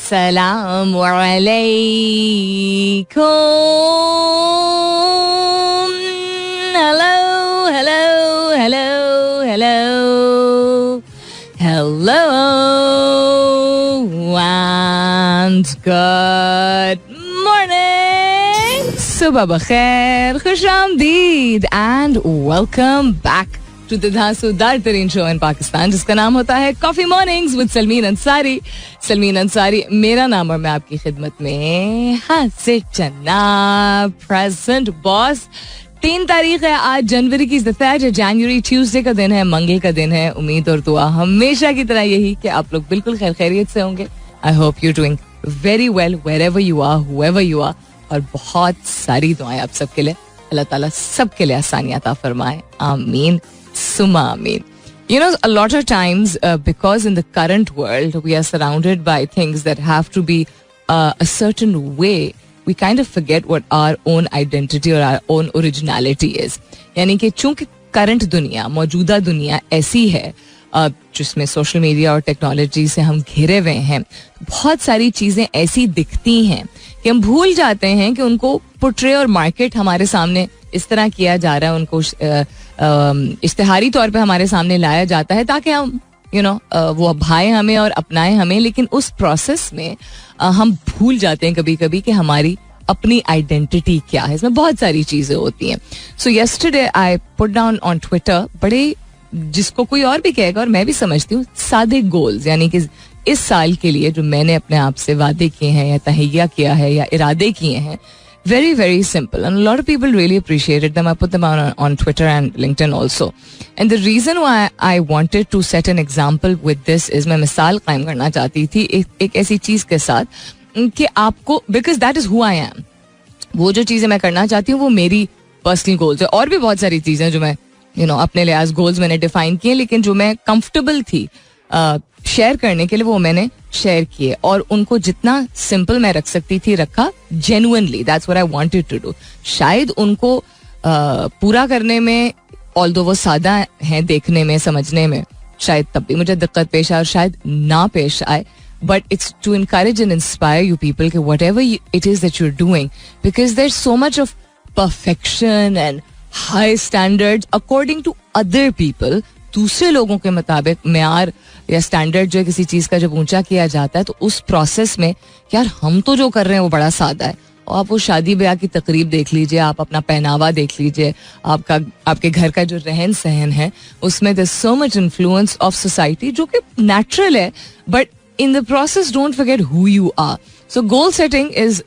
अस्सलामु अलैकुम. Hello, hello, hello, hello, hello, and good morning. Subah bakhair, khush aamdeed, and welcome back to the धांसूदार तरीन show in Pakistan, जिसका नाम होता है coffee mornings with Salmeen Ansari. Salmeen Ansari मेरा नाम और मैं आपकी खिदमत में हाजिर जनाब. Present boss. 3 तारीख है आज, जनवरी की 3 जनवरी, ट्यूसडे का दिन है, मंगल का दिन है. उम्मीद और दुआ हमेशा की तरह यही कि आप लोग बिल्कुल खैर खैरियत से होंगे. I hope you doing very well wherever you are, however you are. और बहुत सारी दुआएं आप सबके लिए. अल्लाह ताला सबके लिए आसानियां अता फरमाए. आमीन Summa Ameen. You know, a lot of times, because in the current world, we are surrounded by things that have to be a certain way, we kind of forget what our own identity or our own originality is. यानी कि चूंकि current दुनिया, मौजूदा दुनिया ऐसी है जिसमें social media और टेक्नोलॉजी से हम घिरे हुए हैं, बहुत सारी चीज़ें ऐसी दिखती हैं कि हम भूल जाते हैं कि उनको पोर्ट्रे और मार्केट हमारे सामने इस तरह किया जा रहा है, उनको इश्तिहारी तौर पे हमारे सामने लाया जाता है ताकि हम वो भाए हमें और अपनाएं हमें. लेकिन उस प्रोसेस में हम भूल जाते हैं कभी कभी कि हमारी अपनी आइडेंटिटी क्या है. इसमें बहुत सारी चीज़ें होती हैं. सो yesterday I put down on Twitter बड़े, जिसको कोई और भी कहेगा और मैं भी समझती हूँ, सादे गोल्स, यानी कि इस साल के लिए जो मैंने अपने आप से वादे किए हैं या तहैया किया है या इरादे किए हैं. Very, very simple. And a lot of people really appreciated them. I put them on Twitter and LinkedIn also. And the reason why I wanted to set an example with this is मैं मिसाल कायम करना चाहती थी एक ऐसी चीज़ के साथ कि आपको, because that is who I am. वो जो चीज़ें मैं करना चाहती हूँ वो मेरी पर्सनल गोल्स है. और भी बहुत सारी चीज़ें जो मैं अपने लिए एज गोल्स मैंने डिफाइन किए, लेकिन जो मैं कंफर्टेबल थी शेयर करने के लिए वो मैंने शेयर किए. और उनको जितना सिंपल मैं रख सकती थी रखा, genuinely. That's what I wanted to do. शायद उनको पूरा करने में, ऑल्दो वो सादा हैं देखने में, समझने में, शायद तब भी मुझे दिक्कत पेश आए और शायद ना पेश आए. But it's to encourage and inspire you people कि whatever it is that you are doing, because there is so much of perfection and high standards according to other people. दूसरे लोगों के मुताबिक मेयार या स्टैंडर्ड जो है किसी चीज़ का जब ऊंचा किया जाता है तो उस प्रोसेस में यार हम तो जो कर रहे हैं वो बड़ा सादा है. और आप वो शादी ब्याह की तकरीब देख लीजिए, आप अपना पहनावा देख लीजिए, आपके घर का जो रहन सहन है उसमें there so much influence of society जो कि नेचुरल है. But in the process don't forget who you are. So goal setting is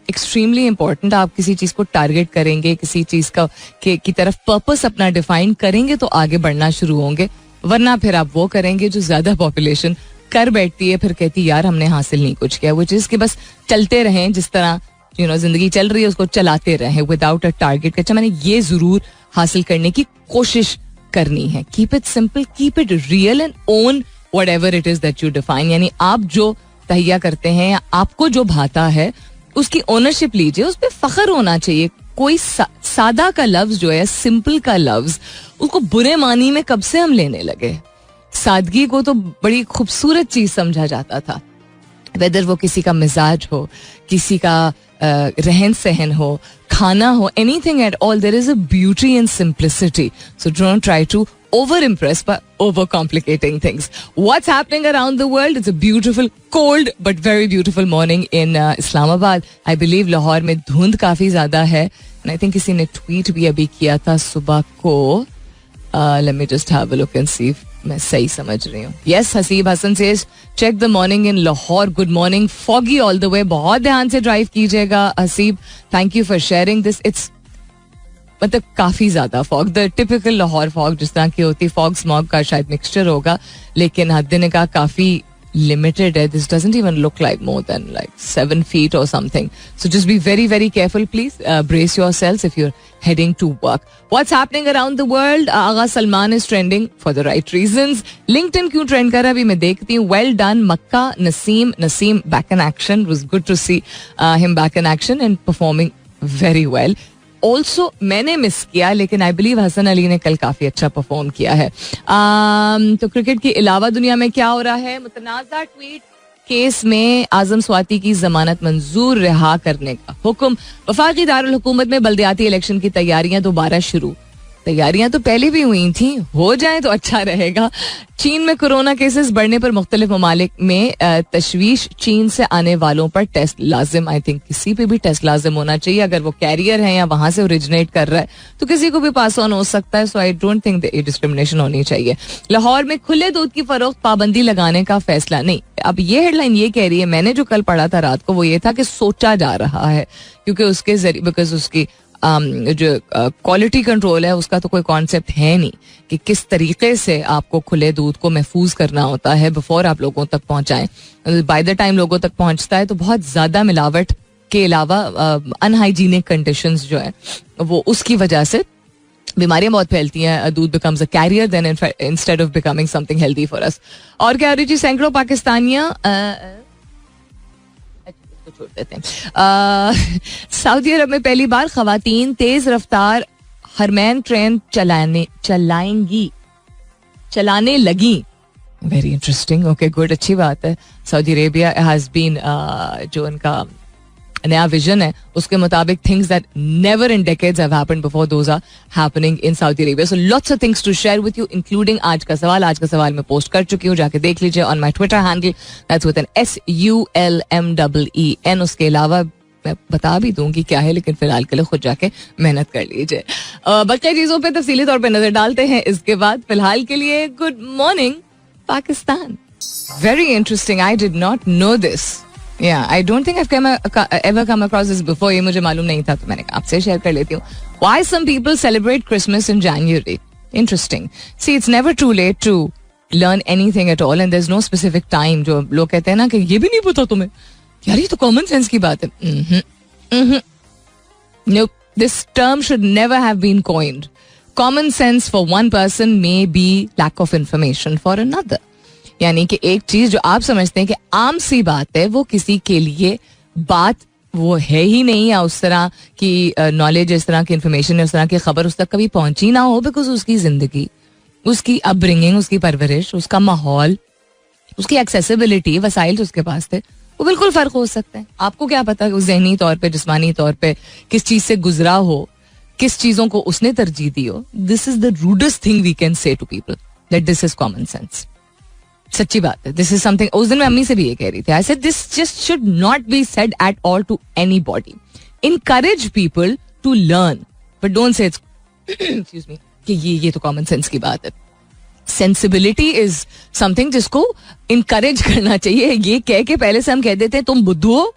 extremely important. आप किसी चीज़ को टारगेट करेंगे, किसी चीज़ का की तरफ पर्पस अपना डिफाइन करेंगे तो आगे बढ़ना शुरू होंगे. वरना फिर आप वो करेंगे जो ज्यादा पॉपुलेशन कर बैठती है, फिर कहती यार हमने हासिल नहीं कुछ किया, विच इज कि बस चलते रहें, जिस तरह जिंदगी चल रही है उसको चलाते रहें विदाउट अ टारगेट. अच्छा मैंने ये जरूर हासिल करने की कोशिश करनी है. Keep it simple, keep it real and own whatever it is that you define. यानी आप जो तहिया करते हैं या आपको जो भाता है उसकी ओनरशिप लीजिए, उस पर फख्र होना चाहिए. कोई सादा का लफ्ज जो है, सिंपल का लफ्ज, उसको बुरे मानी में कब से हम लेने लगे. सादगी को तो बड़ी खूबसूरत चीज समझा जाता था, वेदर वो किसी का मिजाज हो, किसी का रहन सहन हो, खाना हो, anything at all. There is a beauty in simplicity. So don't try to over impressed by over complicating things. What's happening around the world? It's a beautiful, cold but very beautiful morning in Islamabad. I believe Lahore में धुंध काफी ज्यादा है. And I think किसी ने tweet भी अभी किया था सुबह को. Let me just have a look and see if मैं सही समझ रही हूँ. Yes, Haseeb Hasan says check the morning in Lahore. Good morning. Foggy all the way. बहुत ध्यान से ड्राइव कीजिएगा Haseeb. Thank you for sharing this. It's मतलब काफी ज्यादा fog, the typical Lahore fog जिस तरह की होती है, फॉग स्मॉग का शायद मिक्सचर होगा, लेकिन हद दिन का काफी लिमिटेड है. This doesn't even look like more than like 7 feet or something. So just be very, very careful, please. Brace yourselves if you're heading to work. What's happening around the world? Agha Salman is trending for the right reasons. LinkedIn क्यों trend कर रहा है अभी मैं देखती हूँ. Well done, Makka Naseem back in action. It was good to see him back in action and performing very well. Also मैंने miss किया, लेकिन आई बिलीव हसन अली ने कल काफी अच्छा परफॉर्म किया है. तो क्रिकेट के अलावा दुनिया में क्या हो रहा है? मुतनाज़ा ट्वीट केस में आजम स्वाति की जमानत मंजूर रिहा करने का हुक्म. वफाकी दारुल हुकूमत में बल्दियाती इलेक्शन की तैयारियां दोबारा शुरू. तैयारियां तो पहले भी हुई थी, हो जाए तो अच्छा रहेगा. चीन में कोरोना केसेस बढ़ने पर मुख्तलिफ ममालिक में तशवीश. चीन से आने वालों पर टेस्ट लाजिम. आई थिंक किसी पे भी टेस्ट लाजिम होना चाहिए. अगर वो कैरियर है या वहां से ओरिजिनेट कर रहा है तो किसी को भी पास ऑन हो सकता है. सो आई डोंट थिंक डिस्क्रिमिनेशन होनी चाहिए. लाहौर में खुले दूध की फरोख्त पाबंदी लगाने का फैसला नहीं. अब ये हेडलाइन ये कह रही है, मैंने जो कल पढ़ा था रात को वो ये था कि सोचा जा रहा है, क्योंकि उसके जरिए बिकॉज उसकी जो क्वालिटी कंट्रोल है उसका तो कोई कॉन्सेप्ट है नहीं कि किस तरीके से आपको खुले दूध को महफूज करना होता है बिफोर आप लोगों तक पहुंचाएं. बाय द टाइम लोगों तक पहुंचता है तो बहुत ज़्यादा मिलावट के अलावा अनहाइजीनिक कंडीशंस जो है वो उसकी वजह से बीमारियां बहुत फैलती हैं. दूध becomes a carrier then instead of becoming something healthy for us. और क्या रुचि, सैकड़ों पाकिस्तानियां छोड़ देते हैं. सऊदी अरब में पहली बार खवातीन तेज रफ्तार हरमैन ट्रेन चलाने लगी. Very interesting. ओके गुड, अच्छी बात है. सऊदी अरेबिया हैज बीन जो उनका नया विजन है उसके मुताबिक things that never in decades have happened before those are happening in Saudi Arabia. So lots of things to share with you including आज का सवाल. आज का सवाल मैं पोस्ट कर चुकी हूँ, जाके देख लीजिए on my Twitter handle, that's with an SULMEEN. उसके अलावा मैं बता भी दूंगी क्या है, लेकिन फिलहाल के लिए खुद जाके मेहनत कर लीजिए. बाकी चीजों पे तफसीली तौर पे नजर डालते हैं इसके बाद. फिलहाल के लिए good morning Pakistan. Very interesting, I did not know this. Yeah, I don't think I've ever come across this before. ये मुझे मालूम नहीं था तो मैंने कहा आपसे शेयर कर लेती हूँ. Why some people celebrate Christmas in January? Interesting. See, it's never too late to learn anything at all and there's no specific time. जो लोग कहते हैं ना कि ये भी नहीं पता तुम्हें, यार ये तो कॉमन सेंस की बात है. Nope, this term should never have been coined. Common sense for one person may be lack of information for another. यानी कि एक चीज जो आप समझते हैं कि आम सी बात है वो किसी के लिए बात वो है ही नहीं, या उस तरह की नॉलेज, इस तरह की इंफॉर्मेशन, उस तरह की खबर उस तक कभी पहुंची ना हो, बिकॉज उसकी जिंदगी, उसकी अपब्रिंगिंग, उसकी परवरिश, उसका माहौल, उसकी एक्सेसिबिलिटी, वसाइल जो उसके पास थे वो बिल्कुल फर्क हो सकते हैं. आपको क्या पता कि जहनी तौर पे, जिस्मानी तौर पे किस चीज से गुजरा हो, किस चीजों को उसने तरजीह दी हो. This is the rudest thing we can say to people, that this is common sense. सच्ची बात है. दिस इज समथिंग, उस दिन मैं अम्मी से भी ये कह रही थी. I said this just should not be said at all to anybody. Encourage people to learn but don't say it's excuse me कि ये तो कॉमन सेंस की बात है. सेंसिबिलिटी इज समथिंग जिसको इनकरेज करना चाहिए. ये कह के पहले से हम कह देते हैं तुम बुद्धू हो.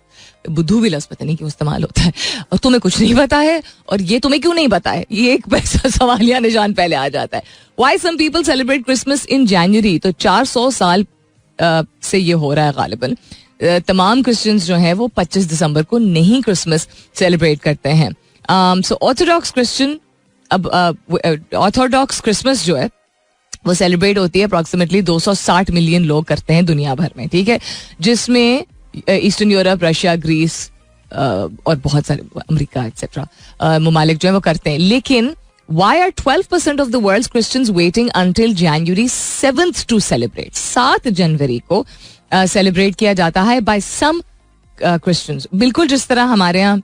बुद्धू भी लफ्ज़ पता नहीं क्यों इस्तेमाल होता है, और तुम्हें कुछ नहीं पता है, और ये तुम्हें क्यों नहीं पता है, ये एक पैसा सवालिया निशान पहले आ जाता है. Why some people celebrate Christmas in January? तो 400 साल से ये हो रहा है गालिबन. तमाम क्रिश्चियंस जो हैं वो 25 दिसंबर को नहीं क्रिसमस सेलिब्रेट करते हैं. सो ऑर्थोडॉक्स क्रिश्चियन, अब ऑर्थोडॉक्स क्रिसमस जो है वो सेलिब्रेट होती है अप्रॉक्सीमेटली 260 मिलियन लोग करते हैं दुनिया भर में, ठीक है, जिसमें ईस्टर्न यूरोप, रशिया, ग्रीस और बहुत सारे अमेरिका एक्सेट्रा ममालिक जो है वो करते हैं. लेकिन why are 12% of the world's Christians waiting until January 7th to celebrate? 7 जनवरी को सेलिब्रेट किया जाता है by some Christians. बिल्कुल जिस तरह हमारे यहाँ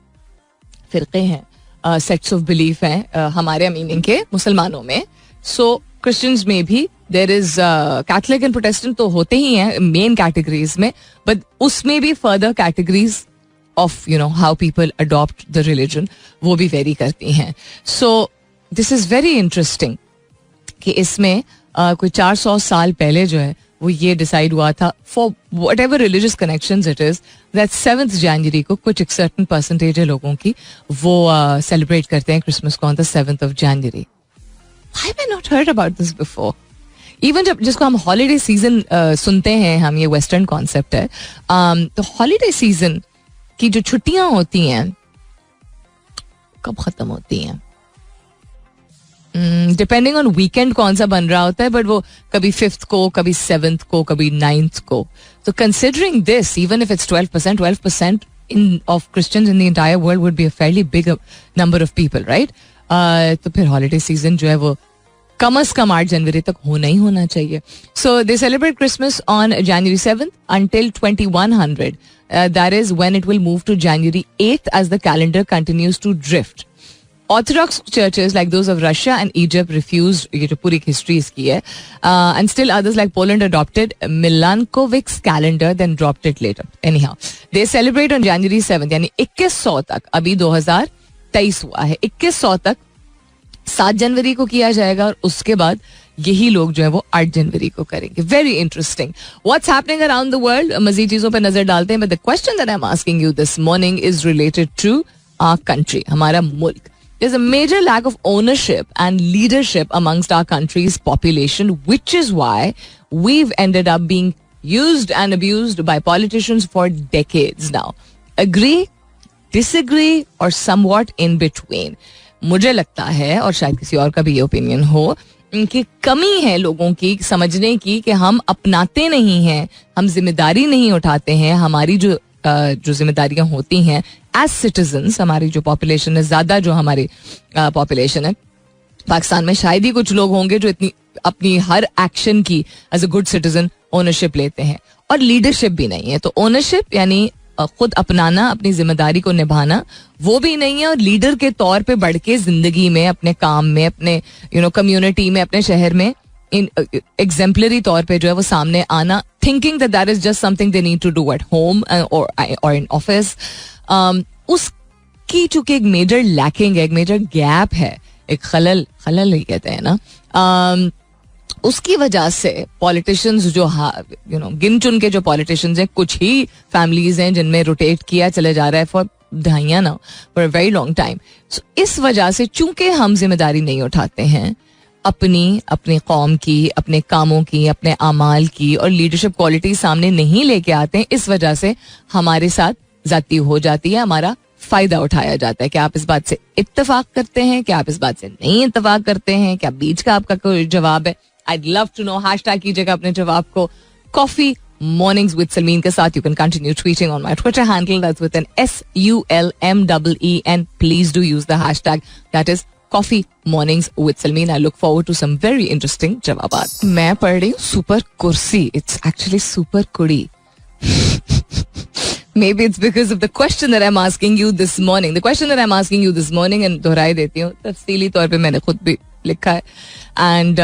फिरके हैं, सेक्ट्स ऑफ बिलीफ हैं हमारे मीनिंग के मुसलमानों में, सो क्रिश्चियंस में भी there is Catholic and Protestant तो होते ही हैं मेन कैटेगरीज में, बट उसमें भी further categories of you know how people adopt the religion वो भी वेरी करती हैं. So this is very interesting कि इसमें कोई 400 साल पहले जो है वो ये डिसाइड हुआ था for what ever religious connections it is that 7 जनवरी को कुछ एक सर्टन परसेंटेज है लोगों की वो सेलिब्रेट करते हैं क्रिसमस को on the 7th of January. I have not heard about this before. Even जब जिसको हम हॉलीडे सीजन सुनते हैं हम, ये वेस्टर्न कॉन्सेप्ट है, तो हॉलीडे सीजन की जो छुट्टियां होती हैं कब खत्म होती हैं डिपेंडिंग ऑन वीकेंड कौन सा बन रहा होता है, बट वो कभी 5th को, कभी 7th को, कभी 9th को. तो considering this, even if it's 12% in of Christians in the entire world would be a fairly big number of people, right? तो फिर हॉलीडे सीजन जो है वो कम अज कम 8 जनवरी तक होना ही होना चाहिए. So they celebrate Christmas on January 7th until 2100. That is when it will move to January 8th as the calendar continues to drift. Orthodox churches like those of Russia and Egypt refused, ये जो पूरी history इसकी है, and still others like Poland adopted Milankovic's calendar then dropped it later. Anyhow, they celebrate on January 7th, यानी 2100 तक, अभी 2023 हुआ है, 2100 तक 7 जनवरी को किया जाएगा और उसके बाद यही लोग जो है वो 8 जनवरी को करेंगे. Very interesting. What's happening around the world, मजीद चीजों पर नजर डालते हैं. But the question that I am asking you this morning is related to our country, हमारा मुल्क. There's a major lack of ownership and leadership amongst our country's population, which is why we've ended up being used and abused by politicians for decades now. Agree, disagree, or somewhat in between? मुझे लगता है, और शायद किसी और का भी ये ओपिनियन हो, कि कमी है लोगों की समझने की कि हम अपनाते नहीं हैं, हम जिम्मेदारी नहीं उठाते हैं. हमारी जो जिम्मेदारियां होती हैं एज सिटीजन्स, हमारी जो पॉपुलेशन है, ज्यादा जो हमारी पॉपुलेशन है पाकिस्तान में, शायद ही कुछ लोग होंगे जो इतनी अपनी हर एक्शन की as a good citizen ownership लेते हैं. और लीडरशिप भी नहीं है. तो ओनरशिप यानी खुद अपनाना, अपनी जिम्मेदारी को निभाना, वो भी नहीं है. और लीडर के तौर पे बढ़ के जिंदगी में, अपने काम में, अपने कम्युनिटी में, अपने शहर में एग्जेम्पलरी तौर पे जो है वो सामने आना, thinking that is just something they need to do at home और इन ऑफिस, उसकी चूंकि एक मेजर लैकिंग है, एक मेजर गैप है, एक खलल ही कहते हैं ना, उसकी वजह से पॉलिटिशियंस जो गिन चुन के जो पॉलिटिशियंस हैं, कुछ ही फैमिलीज हैं जिनमें रोटेट किया चले जा रहा है फॉर दहाइयां ना, for a very long time. So इस वजह से चूंकि हम जिम्मेदारी नहीं उठाते हैं अपनी कौम की, अपने कामों की, अपने अमाल की, और लीडरशिप क्वालिटी सामने नहीं लेके आते हैं, इस वजह से हमारे साथ जाती हो जाती है, हमारा फायदा उठाया जाता है. क्या आप इस बात से इत्तेफाक करते हैं? क्या आप इस बात से नहीं इत्तेफाक करते हैं? क्या बीच का आपका कोई जवाब है? I'd love to know. Hashtag कीजिएगा अपने जवाब को कॉफी मॉर्निंग्स विद सलमीन के साथ. You can continue tweeting on my Twitter handle. That's with an SULMEEN. Please do use the hashtag. That is Coffee Mornings with Salmeen. I look forward to some very interesting जवाबात. मैं पढ़ रही हूँ super कुर्सी. It's actually super कुड़ी. Maybe it's because of the question that I'm asking you this morning. The question that I'm asking you this morning, and दोहराई देती हूँ, तफसीली तौर पे मैंने खुद भी लिखा है. And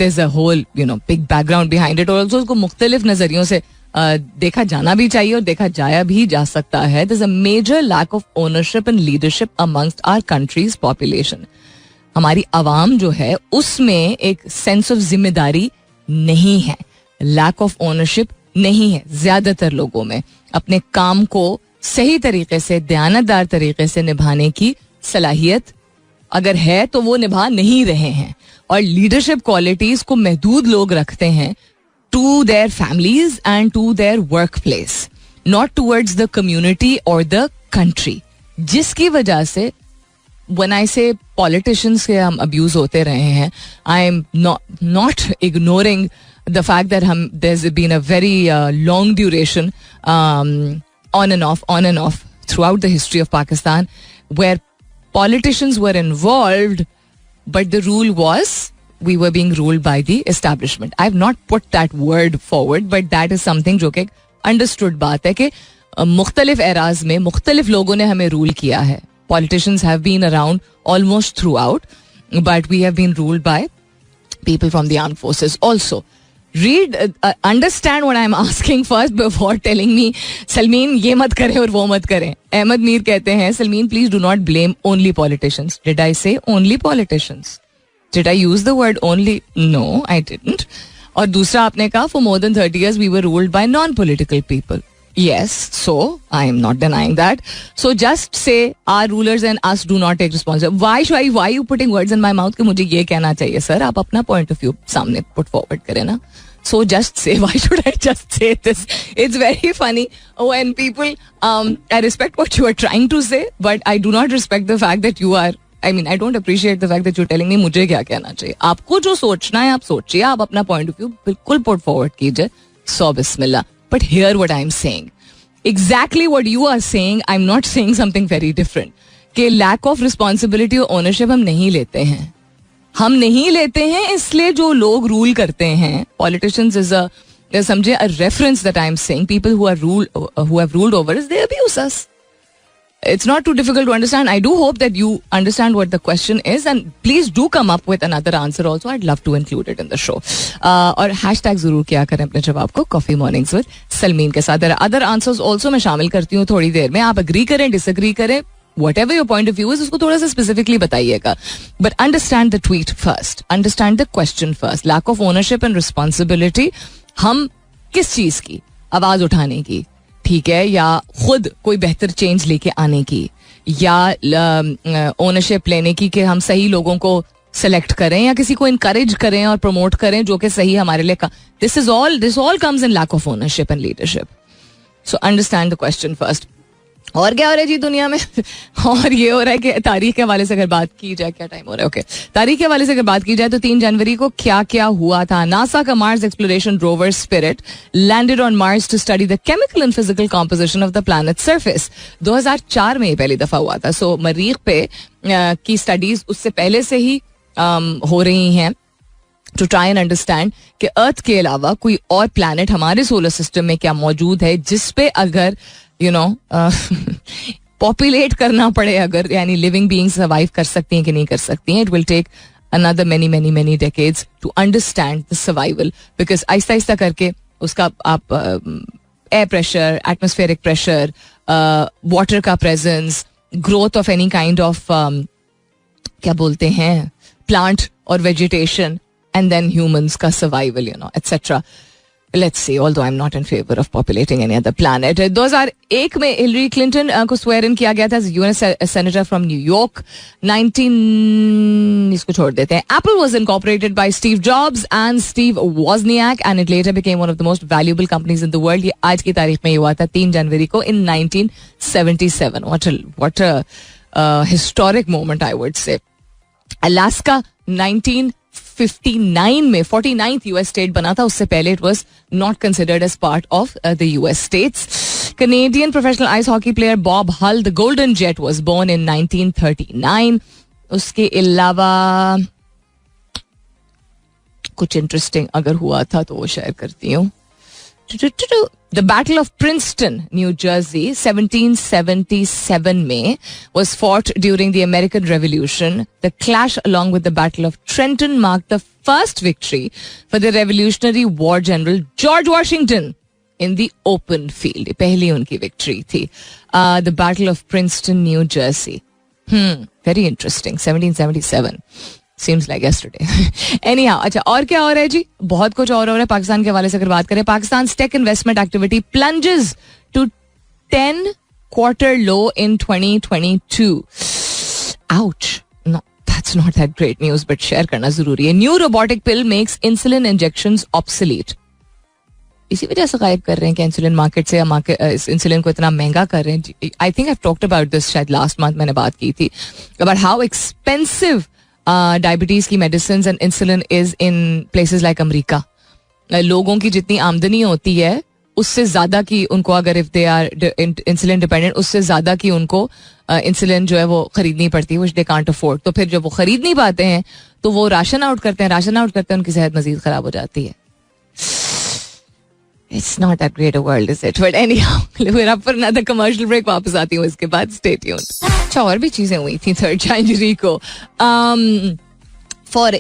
there's a whole big background behind it. और also उसको मुख्तलिफ नजरियों से देखा जाना भी चाहिए और देखा जाया भी जा सकता है. There's a major lack of ownership and leadership amongst our country's population. हमारी आवाम जो है उसमें एक सेंस ऑफ जिम्मेदारी नहीं है, लैक ऑफ ओनरशिप नहीं है ज्यादातर लोगों में. अपने काम को सही तरीके से, दयानतदार तरीके से निभाने की सलाहियत अगर है तो वो निभा नहीं रहे हैं. और लीडरशिप क्वालिटीज को महदूद लोग रखते हैं to their families and to their workplace, not towards the community और द कंट्री. जिसकी वजह से when I say politicians के हम अब्यूज होते रहे हैं, I am not ignoring the fact that there's been a very long duration on and off throughout the history of Pakistan where politicians were involved, but the rule was we were being ruled by the establishment. I have not put that word forward, but that is something जो कि understood बात है कि मुख्तलिफ eras में मुख्तलिफ लोगों ने हमें रूल किया है. Politicians have been around almost throughout, but we have been ruled by people from the armed forces also. Understand what I'm asking first before telling me, Salmeen, ये मत करें और वो मत करें. अहमद मीर कहते हैं, Salmeen, please do not blame only politicians. Did I say only politicians? Did I use the word only? No, I didn't. और दूसरा आपने कहा, for more than 30 years we were ruled by non-political people. Yes, so I am not denying that. So just say our rulers and us do not take responsibility. Why are you putting words in my mouth कि मुझे ये कहना चाहिए sir? आप अपना point of view सामने put forward करें ना. So just say, why should I just say this? It's very funny when people, I respect what you are trying to say, but I do not respect the fact that you are, I don't appreciate the fact that you're telling me मुझे क्या कहना चाहिए. आपको जो सोचना है आप सोचिए, आप अपना point of view बिल्कुल put forward कीजिए. So Bismillah. But hear what I'm saying. Exactly what you are saying, I'm not saying something very different. कि lack of responsibility और ownership हम नहीं लेते हैं. हम नहीं लेते हैं, इसलिए जो लोग रूल करते हैं, पॉलिटिशियंस इज अ, समझे, a reference that I'm saying, people who have ruled over us, they abuse us. It's not too difficult to understand. I do hope that you understand what the question is, and please do come up with another answer also. I'd love to include it in the show. और hashtag जरूर किया करें अपने जवाब को Coffee Mornings with Salmeen के साथ. There are other answers also मैं शामिल करती हूँ थोड़ी देर में. आप agree करें, disagree करें, whatever your point of view is, उसको थोड़ा सा specifically बताइएगा. But understand the tweet first. Understand the question first. Lack of ownership and responsibility. हम किस चीज की, आवाज उठाने की, ठीक है, या खुद कोई बेहतर चेंज लेके आने की, या ओनरशिप लेने की कि हम सही लोगों को सेलेक्ट करें या किसी को इनकरेज करें और प्रमोट करें जो कि सही हमारे लिए. This all comes in lack of ownership and leadership. So understand the question first. और क्या हो रहा है जी दुनिया में? और ये हो रहा है कि तारीख के हवाले से अगर बात की जाए, क्या टाइम हो रहा है? ओके, तारीख के हवाले से अगर बात की जाए तो 3 जनवरी को क्या क्या हुआ था. नासा का Mars exploration rover Spirit landed on Mars to study the chemical and physical composition of the planet surface. 2004 में पहली दफा हुआ था. सो मरीख पे की स्टडीज उससे पहले से ही हो रही हैं टू ट्राई एंड अंडरस्टैंड कि अर्थ के अलावा कोई और प्लैनेट हमारे सोलर सिस्टम में क्या मौजूद है जिसपे अगर पॉपुलेट करना पड़े, अगर यानी लिविंग बीइंग्स सर्वाइव कर सकती हैं कि नहीं कर सकती हैं. It will take another many decades to understand the survival, because आहिस्ता आहिस्ता करके उसका आप air pressure, atmospheric pressure, water का presence, growth of any kind of क्या बोलते हैं, प्लांट और वेजिटेशन, एंड देन ह्यूमंस का survival, etc. Let's see, although I'm not in favor of populating any other planet. 2001 में हिलरी क्लिंटन को swear in किया गया था as US senator from New York. 19 इसको छोड़ देते हैं. Apple was incorporated by Steve Jobs and Steve Wozniak and it later became one of the most valuable companies in the world. ये आज की तारीख में ये हुआ था 3 जनवरी को in 1977. What a historic moment, I would say. Alaska 1959 में 49th US स्टेट बना था. उससे पहले it was not considered as part of the US states. Canadian professional ice hockey player Bob Hull, the Golden Jet, was born in 1939. उसके अलावा कुछ interesting अगर हुआ था तो वो शेयर करती हूँ. The Battle of Princeton, New Jersey, 1777 में was fought during the American Revolution. The clash, along with the Battle of Trenton, marked the first victory for the Revolutionary War General George Washington in the open field. पहली उनकी victory थी. The Battle of Princeton, New Jersey. Very interesting. 1777. Seems like yesterday. Anyhow, अच्छा, और क्या हो रहा है जी? बहुत कुछ और हो रहा है. पाकिस्तान के हवाले से अगर बात करें, Pakistan tech investment activity plunges to 10-quarter low in 2022. Ouch. No, that's not that great news, but share करना जरूरी है. New robotic pill makes insulin injections obsolete. इसी वजह से गायब कर रहे हैं कि इंसुलिन मार्केट से, या इंसुलिन को इतना महंगा कर रहे हैं. I think I talked about this, शायद लास्ट मंथ मैंने बात की थी, अबाउट हाउ एक्सपेंसिव डायबिटीज की medicine and insulin is in places like America. लोगों की जितनी आमदनी होती है उससे ज्यादा की उनको, अगर if they are insulin dependent, उससे ज्यादा की उनको इंसुलिन जो है वो खरीदनी पड़ती है, व्हिच दे कांट अफोर्ड. तो फिर जब वो खरीद नहीं पाते हैं तो वो राशन आउट करते हैं, उनकी सेहत मजीद खराब हो जाती है. It's not that great a world, is it? But anyhow, we're up for another commercial break. वापस आती हूँ इसके बाद. Stay tuned. अच्छा, और भी चीजें हुई थी 3 जनवरी को. For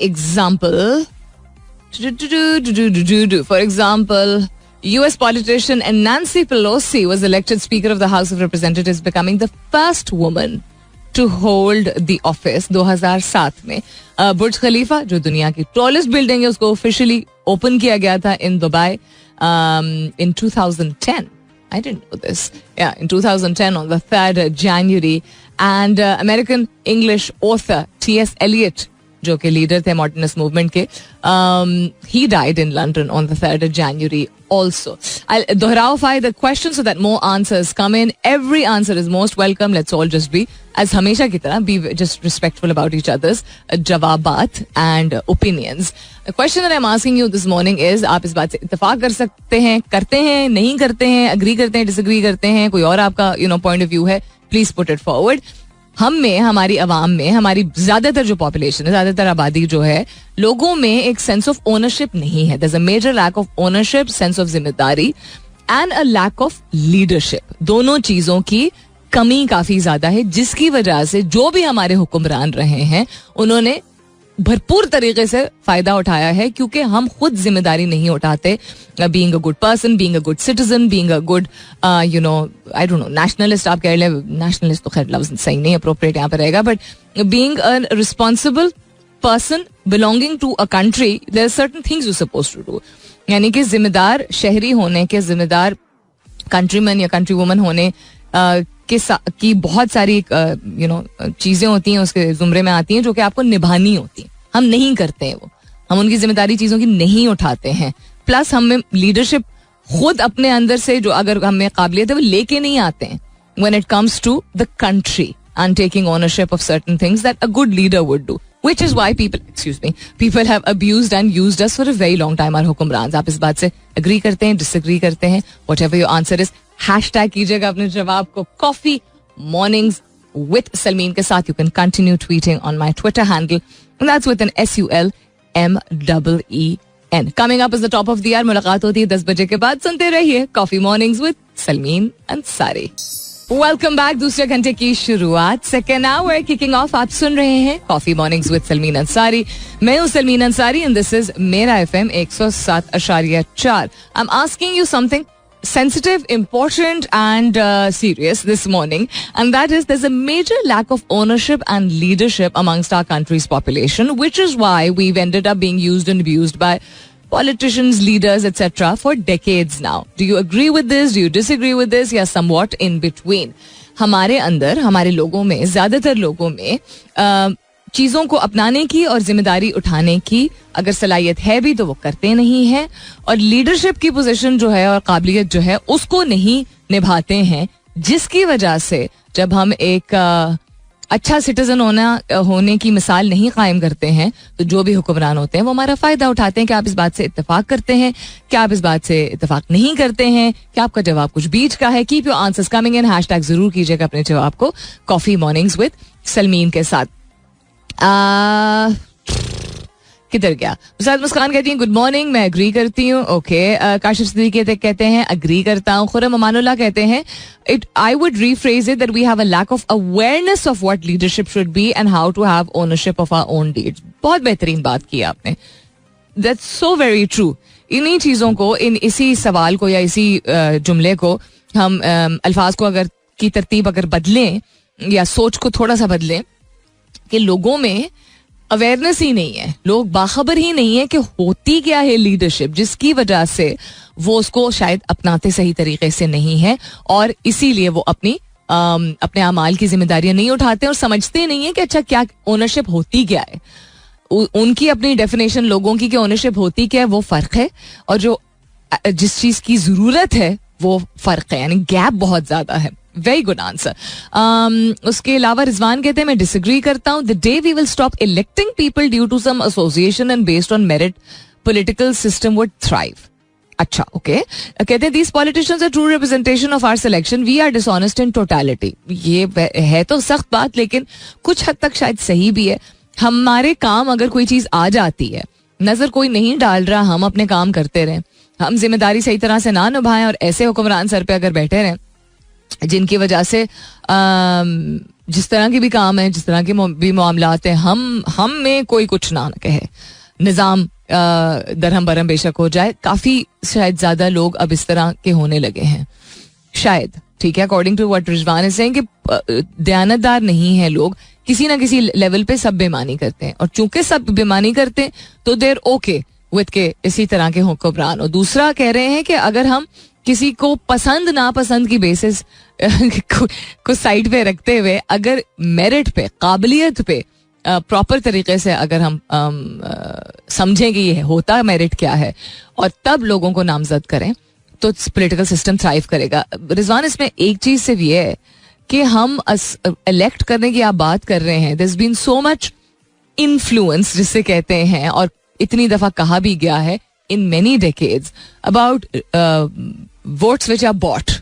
example, US politician and Nancy Pelosi was elected Speaker of the House of Representatives, becoming the first woman to hold the office. 2007 में बुर्ज खलीफा, जो दुनिया की टॉलेस्ट बिल्डिंग है, उसको ऑफिशियली ओपन किया गया था in Dubai. In 2010, I didn't know this. Yeah, in 2010 on the 3rd January, and American English author T.S. Eliot, जो के लीडर थे मॉडर्निस्ट मूवमेंट के, he died in London on the 3rd of January also. I'll दोहराओ the question so that more answers come in. Every answer is most welcome. Let's all just be, as हमेशा की तरह, be just respectful about each other's जवाबात and opinions. The question that I'm asking you this morning is, आप इस बात से इत्तेफाक कर सकते हैं, करते हैं, नहीं करते हैं, agree करते हैं, disagree करते हैं, कोई और आपका point of view है, please put it forward. हम में, हमारी अवाम में, हमारी ज्यादातर जो पॉपुलेशन है, ज्यादातर आबादी जो है, लोगों में एक सेंस ऑफ ओनरशिप नहीं है. There is a major lack of ownership, sense of जिम्मेदारी and a lack of leadership. दोनों चीजों की कमी काफी ज्यादा है, जिसकी वजह से जो भी हमारे हुक्मरान रहे हैं उन्होंने भरपूर तरीके से फायदा उठाया है, क्योंकि हम खुद जिम्मेदारी नहीं उठाते. Being a good person, being a good citizen, being a good you know I don't know nationalist आप कह ले, नेशनलिस्ट तो खैर लफ्ज सही नहीं, अप्रोप्रिएट यहाँ पे रहेगा, but being a responsible person belonging to a country, there are certain things you suppose to do. यानी कि जिम्मेदार शहरी होने के, जिम्मेदार कंट्रीमैन या कंट्री वुमन होने की बहुत सारी चीजें होती हैं, उसके जुमरे में आती हैं जो कि आपको निभानी होती हैं. हम नहीं करते हैं वो, हम उनकी जिम्मेदारी चीजों की नहीं उठाते हैं. प्लस हमें लीडरशिप खुद अपने अंदर से जो अगर हमें काबिलियत है वो लेके नहीं आते हैं. When it comes to the country and taking ownership of certain things that a good leader would do, which is why people have abused and used us for a very long time. Our हुक्मरान. आप इस बात से agree करते हैं, disagree करते हैं, whatever your answer is, hashtag कीजिएगा अपने जवाब को Coffee Mornings with Salmeen के साथ. You can continue tweeting on my Twitter handle, and that's with an SULMEEN. Coming up is the top of the hour. मुलाकात होती है 10 बजे के बाद. सुनते रहिए Coffee Mornings with Salmeen Ansari. Welcome back. दूसरे घंटे की शुरुआत, सेकेंड आवर किकिंग ऑफ. आप सुन रहे हैं coffee mornings with Salmeen Ansari. मैं हूं Salmeen Ansari and this is मेरा FM 107.4. I am asking you something sensitive, important and serious this morning, and that is there's a major lack of ownership and leadership amongst our country's population, which is why we've ended up being used and abused by politicians, leaders, etc. for decades now. Do you agree with this? Do you disagree with this? या somewhat in between? हमारे अंदर, हमारे लोगों में, ज्यादातर लोगों में चीजों को अपनाने की और जिम्मेदारी उठाने की अगर सलाहियत है भी तो वो करते नहीं है, और लीडरशिप की पोजीशन जो है और काबिलियत जो है उसको नहीं निभाते हैं, जिसकी वजह से जब हम एक अच्छा सिटीजन होने की मिसाल नहीं कायम करते हैं तो जो भी हुक्मरान होते हैं वो हमारा फायदा उठाते हैं. क्या आप इस बात से इत्तेफाक करते हैं? क्या आप इस बात से इत्तेफाक नहीं करते हैं? क्या आपका जवाब कुछ बीच का है? Keep your answers coming in. Hashtag जरूर कीजिएगा अपने जवाब को कॉफी मॉर्निंग्स विद सलमीन के साथ. किधर गया? मुसाद मुस्कान कहती हैं गुड मॉर्निंग, मैं एग्री करती हूँ. ओके. काशिफ सिद्दीकी कहते हैं एग्री करता हूँ. खुरम अमानुल्लाह कहते हैं I would rephrase it that we have a lack of awareness of what leadership should be and how to have ownership of our own deeds. बहुत बेहतरीन बात की आपने. That's so very true. इन्हीं चीजों को, इसी सवाल को या इसी जुमले को हम अल्फाज को अगर की तरतीब अगर बदलें या सोच को थोड़ा सा बदलें कि लोगों में अवेयरनेस ही नहीं है, लोग बाखबर ही नहीं है कि होती क्या है लीडरशिप, जिसकी वजह से वो उसको शायद अपनाते सही तरीके से नहीं है और इसीलिए वो अपने अमाल की जिम्मेदारियां नहीं उठाते और समझते नहीं है कि अच्छा क्या ओनरशिप होती क्या है. उनकी अपनी डेफिनेशन लोगों की ओनरशिप होती क्या है वो फर्क है, और जो जिस चीज की जरूरत है वो फर्क है, यानी गैप बहुत ज्यादा है. Very good answer. उसके अलावा रिजवान कहते हैं मैं डिसएग्री करता हूँ. The day we will stop electing people due to some association and based on merit political system would thrive. अच्छा, ओके. कहते हैं these politicians are true representation of our selection, we are dishonest in totality. ये है तो सख्त बात, लेकिन कुछ हद तक शायद सही भी है. हमारे काम अगर कोई चीज आ जाती है, नजर कोई नहीं डाल रहा, हम अपने काम करते रहें, हम जिम्मेदारी सही तरह से ना निभाएं और ऐसे हुक्मरान सर पे अगर बैठे रहें जिनकी वजह से जिस तरह के भी काम है, जिस तरह के भी मामलात हैं, हम में कोई कुछ ना कहे, निज़ाम दरहम बरहम बेशक हो जाए. काफ़ी शायद ज़्यादा लोग अब इस तरह के होने लगे हैं शायद. ठीक है, according to what Rizwan is saying कि दयानतदार नहीं है लोग, किसी ना किसी लेवल पे सब बेईमानी करते हैं, और चूंकि सब बेईमानी करते हैं तो देर ओके विद के इसी तरह के हुक्मरान. और दूसरा कह रहे हैं कि अगर हम किसी को पसंद नापसंद की बेसिस को साइड पे रखते हुए अगर मेरिट पे, काबिलियत पे प्रॉपर तरीके से अगर हम समझें कि ये होता मेरिट क्या है और तब लोगों को नामजद करें तो पॉलिटिकल सिस्टम थ्राइव करेगा. रिजवान, इसमें एक चीज सिर्फ ये है कि हम इलेक्ट करने की आप बात कर रहे हैं, there has been so much influence जिसे कहते हैं, और इतनी दफा कहा भी गया है in many decades about votes which are bought.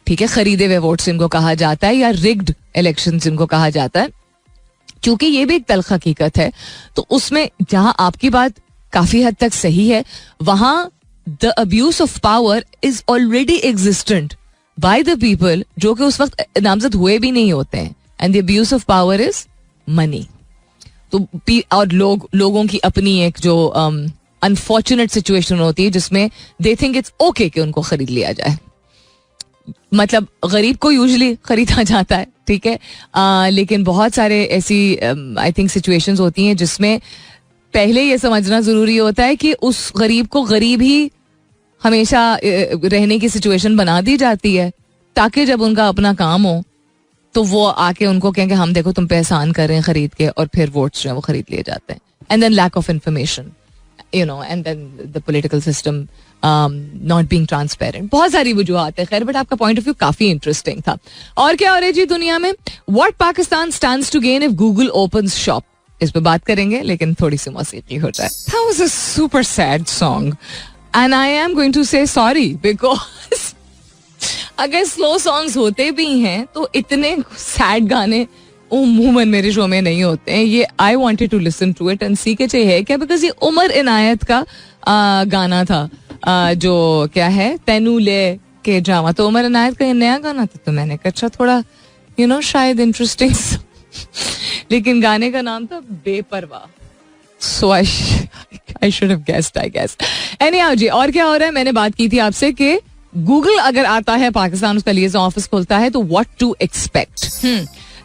ठीक है, खरीदे हुए वोट्स जिनको कहा जाता है या रिग्ड इलेक्शन जिनको कहा जाता है, क्योंकि ये भी एक तल्ख हकीकत है. तो उसमें जहां आपकी बात काफी हद तक सही है, वहां the abuse of power is already existent by the people जो कि उस वक्त नामजद हुए भी नहीं होते हैं. And the abuse of power is money. तो और लोगों की अपनी एक जो अनफॉर्चुनेट सिचुएशन होती है जिसमें दे थिंक इट्स ओके कि उनको खरीद लिया जाए. मतलब गरीब को यूजुअली खरीदा जाता है, ठीक है, लेकिन बहुत सारे ऐसी आई थिंक सिचुएशंस होती हैं जिसमें पहले ये समझना जरूरी होता है कि उस गरीब को गरीब ही हमेशा रहने की सिचुएशन बना दी जाती है, ताकि जब उनका अपना काम हो तो वो आके उनको कहेंगे हम देखो तुम पे एहसान कर रहे हैं खरीद के, और फिर वोट्स जो है वो खरीद लिए जाते हैं. And then lack of information, you know, and then the political system not being transparent. बहुत सारी वजूहात है. खैर, बट आपका पॉइंट ऑफ व्यू काफी इंटरेस्टिंग था. और क्या हो रहा है जी दुनिया में? What Pakistan stands to gain if Google opens shop, इस पे बात करेंगे, लेकिन थोड़ी सी मौसीकी हो जाए. That was a super sad song and I am going to say sorry because अगर स्लो सॉन्ग्स होते भी हैं तो इतने सैड गाने उमूमन मेरे शो में नहीं होते हैं. ये I wanted to listen to it and see के चाहिए क्या, बिकॉज ये उमर इनायत का गाना था, जो क्या है तेनू ले के जावा. तो उमर इनायत का ये नया गाना था, तो मैंने कहा अच्छा थोड़ा यू नो शायद इंटरेस्टिंग लेकिन गाने का नाम था बेपरवाह. So I should have guessed I guess. Anyhow जी, और क्या हो रहा है? मैंने बात की थी आपसे कि गूगल अगर आता है पाकिस्तान, उसका लिएज़न ऑफिस खुलता है, तो व्हाट टू एक्सपेक्ट.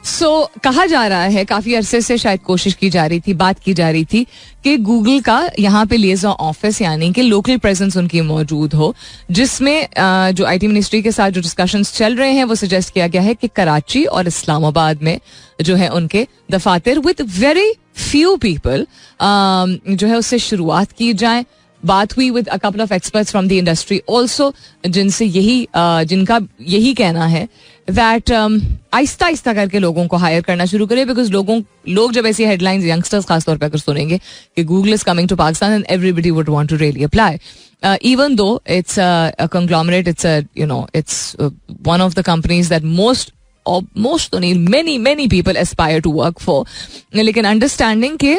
सो कहा जा रहा है, काफी अरसे से शायद कोशिश की जा रही थी, बात की जा रही थी कि गूगल का यहाँ पे लिएज़न ऑफिस यानी कि लोकल प्रेजेंस उनकी मौजूद हो, जिसमें जो आईटी मिनिस्ट्री के साथ जो डिस्कशंस चल रहे हैं वो सजेस्ट किया गया है कि कराची और इस्लामाबाद में जो है उनके दफातर विद वेरी फ्यू पीपल जो है उससे शुरुआत की जाए. बात हुई with a couple of experts from the industry also, जिनसे जिनका यही कहना है दैट आहिस्ता आहिस्ता करके लोगों को हायर करना शुरू करें, बिकॉज लोग जब ऐसी हेडलाइंस यंगस्टर्स खासतौर पर अगर सुनेंगे कि Google is coming to Pakistan and everybody would want to really apply, even though it's a conglomerate, it's one of the companies that most many people aspire to work for. लेकिन understanding के